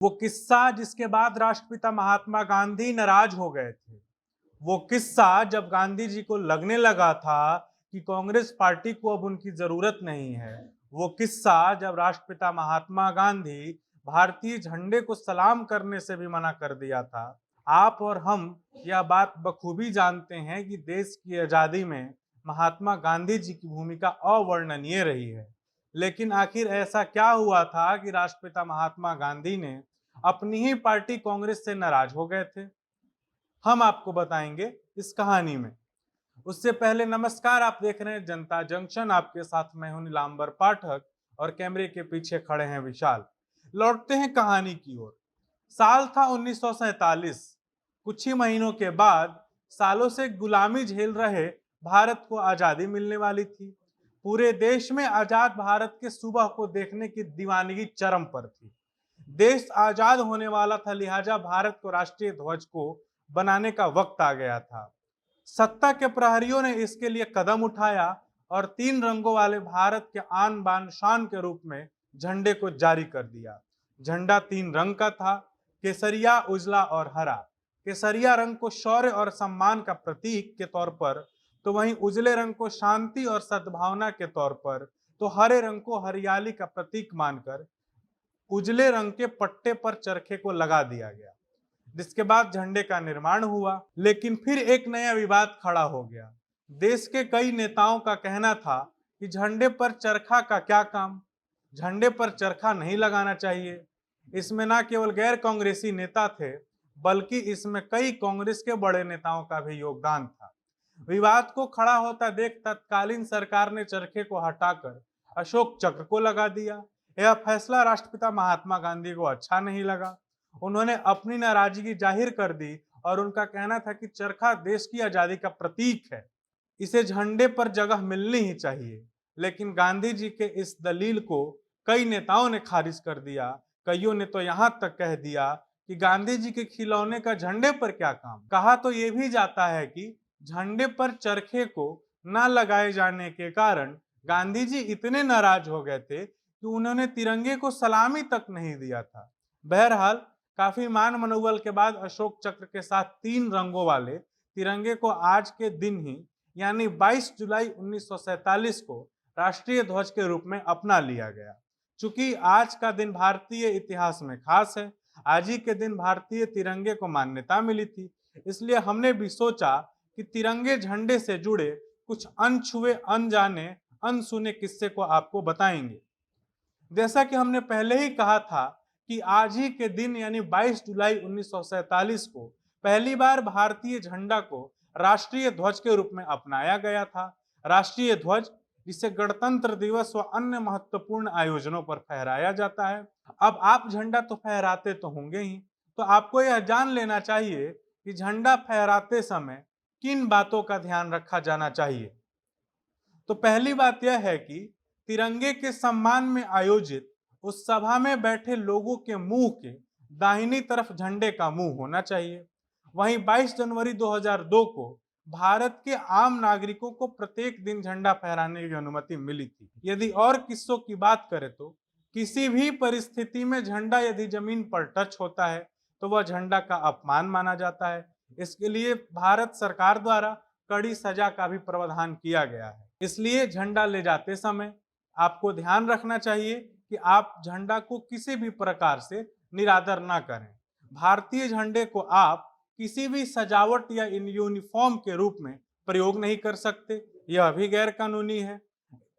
वो किस्सा जिसके बाद राष्ट्रपिता महात्मा गांधी नाराज हो गए थे। वो किस्सा जब गांधी जी को लगने लगा था कि कांग्रेस पार्टी को अब उनकी जरूरत नहीं है। वो किस्सा जब राष्ट्रपिता महात्मा गांधी भारतीय झंडे को सलाम करने से भी मना कर दिया था। आप और हम यह बात बखूबी जानते हैं कि देश की आजादी में महात्मा गांधी जी की भूमिका अवर्णनीय रही है। लेकिन आखिर ऐसा क्या हुआ था कि राष्ट्रपिता महात्मा गांधी ने अपनी ही पार्टी कांग्रेस से नाराज हो गए थे? हम आपको बताएंगे इस कहानी में। उससे पहले नमस्कार, आप देख रहे हैं जनता जंक्शन। आपके साथ मैं हूं नीलांबर पाठक और कैमरे के पीछे खड़े हैं विशाल। लौटते हैं कहानी की ओर। साल था 1947। कुछ ही महीनों के बाद सालों से गुलामी झेल रहे भारत को आजादी मिलने वाली थी। पूरे देश में आजाद भारत के सुबह को देखने की दीवानगी चरम पर थी। देश आजाद होने वाला था, लिहाजा भारत को राष्ट्रीय ध्वज को बनाने का वक्त आ गया था। सत्ता के प्रहरियों ने इसके लिए कदम उठाया और 3 रंगों वाले भारत के आन बान शान के रूप में झंडे को जारी कर दिया। झंडा 3 रंग का था, केसरिया, उजला और हरा। केसरिया रंग को शौर्य और सम्मान का प्रतीक के तौर पर, तो वहीं उजले रंग को शांति और सद्भावना के तौर पर, तो हरे रंग को हरियाली का प्रतीक मानकर उजले रंग के पट्टे पर चरखे को लगा दिया गया। जिसके बाद झंडे का निर्माण हुआ। लेकिन फिर एक नया विवाद खड़ा हो गया। देश के कई नेताओं का कहना था कि झंडे पर चरखा का क्या काम, झंडे पर चरखा नहीं लगाना चाहिए। इसमें न केवल गैर कांग्रेसी नेता थे, बल्कि इसमें कई कांग्रेस के बड़े नेताओं का भी योगदान था। विवाद को खड़ा होता देख तत्कालीन सरकार ने चरखे को हटाकर अशोक चक्र को लगा दिया। यह फैसला राष्ट्रपिता महात्मा गांधी को अच्छा नहीं लगा। उन्होंने अपनी नाराजगी जाहिर कर दी और उनका कहना था कि चरखा देश की आजादी का प्रतीक है, इसे झंडे पर जगह मिलनी ही चाहिए। लेकिन गांधी जी के इस दलील को कई नेताओं ने खारिज कर दिया। कईयों ने तो यहां तक कह दिया कि गांधी जी के खिलौने का झंडे पर क्या काम। कहा तो यह भी जाता है कि झंडे पर चरखे को न लगाए जाने के कारण गांधी जी इतने नाराज हो गए थे कि उन्होंने तिरंगे को सलामी तक नहीं दिया था। बहरहाल, काफी मान मनोबल के बाद अशोक चक्र के साथ 3 रंगों वाले तिरंगे को आज के दिन ही यानी 22 जुलाई 1947 को राष्ट्रीय ध्वज के रूप में अपना लिया गया। चूंकि आज का दिन भारतीय इतिहास में खास है, आज ही के दिन भारतीय तिरंगे को मान्यता मिली थी, इसलिए हमने भी सोचा कि तिरंगे झंडे से जुड़े कुछ अनछुए, अनजाने, अनसुने किस्से को आपको बताएंगे। जैसा कि हमने पहले ही कहा था कि आज ही के दिन यानी 22 जुलाई 1947 को पहली बार भारतीय झंडा को राष्ट्रीय ध्वज के रूप में अपनाया गया था। राष्ट्रीय ध्वज जिसे गणतंत्र दिवस व अन्य महत्वपूर्ण आयोजनों पर फहराया जाता है। अब आप झंडा तो फहराते तो होंगे ही, तो आपको यह जान लेना चाहिए कि झंडा फहराते समय किन बातों का ध्यान रखा जाना चाहिए। तो पहली बात यह है कि तिरंगे के सम्मान में आयोजित उस सभा में बैठे लोगों के मुंह के दाहिनी तरफ झंडे का मुंह होना चाहिए। वहीं 22 जनवरी 2002 को भारत के आम नागरिकों को प्रत्येक दिन झंडा फहराने की अनुमति मिली थी। यदि और किस्सों की बात करें तो किसी भी परिस्थिति में झंडा यदि जमीन पर टच होता है तो वह झंडा का अपमान माना जाता है। इसके लिए भारत सरकार द्वारा कड़ी सजा का भी प्रावधान किया गया है। इसलिए झंडा ले जाते समय आपको ध्यान रखना चाहिए कि आप झंडा को किसी भी प्रकार से निरादर ना करें। भारतीय झंडे को आप किसी भी सजावट या इन यूनिफॉर्म के रूप में प्रयोग नहीं कर सकते, यह भी गैर कानूनी है।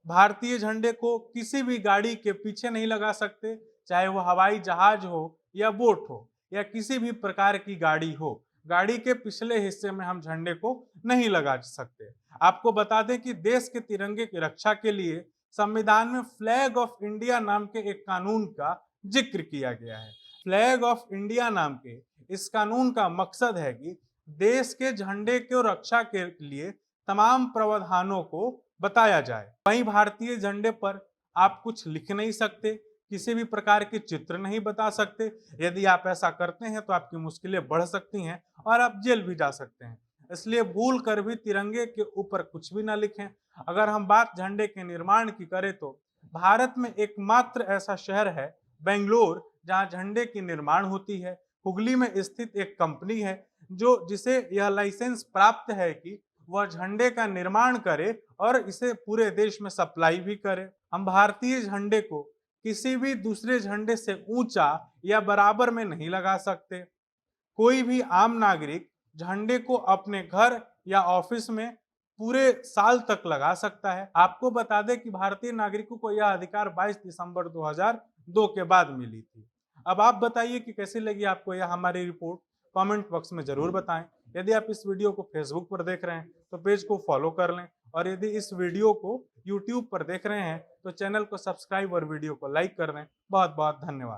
भारतीय झंडे को किसी भी गाड़ी के पीछे नहीं लगा सकते, चाहे वो हवाई जहाज हो या बोट हो या किसी भी प्रकार की गाड़ी हो। गाड़ी के पिछले हिस्से में हम झंडे को नहीं लगा सकते। आपको बता दें कि देश के तिरंगे की रक्षा के लिए संविधान में फ्लैग ऑफ इंडिया नाम के एक कानून का जिक्र किया गया है। फ्लैग ऑफ इंडिया नाम के इस कानून का मकसद है कि देश के झंडे की रक्षा के लिए तमाम प्रावधानों को बताया जाए। वहीं भारतीय झंडे पर आप कुछ लिख नहीं सकते, किसी भी प्रकार के चित्र नहीं बता सकते। यदि आप ऐसा करते हैं तो आपकी मुश्किलें बढ़ सकती हैं और आप जेल भी जा सकते हैं। इसलिए भूल कर भी तिरंगे के ऊपर कुछ भी ना लिखें। अगर हम बात झंडे के निर्माण की करें तो भारत में एकमात्र ऐसा शहर है बेंगलोर जहां झंडे की निर्माण होती है। हुगली में स्थित एक कंपनी है जिसे यह लाइसेंस प्राप्त है कि वह झंडे का निर्माण करे और इसे पूरे देश में सप्लाई भी करे। हम भारतीय झंडे को किसी भी दूसरे झंडे से ऊंचा या बराबर में नहीं लगा सकते। कोई भी आम नागरिक झंडे को अपने घर या ऑफिस में पूरे साल तक लगा सकता है। आपको बता दें कि भारतीय नागरिकों को यह अधिकार 22 दिसंबर 2002 के बाद मिली थी। अब आप बताइए कि कैसी लगी आपको यह हमारी रिपोर्ट, कमेंट बॉक्स में जरूर बताएं। यदि आप इस वीडियो को फेसबुक पर देख रहे हैं तो पेज को फॉलो कर लें, और यदि इस वीडियो को यूट्यूब पर देख रहे हैं तो चैनल को सब्सक्राइब और वीडियो को लाइक कर दें। बहुत बहुत धन्यवाद।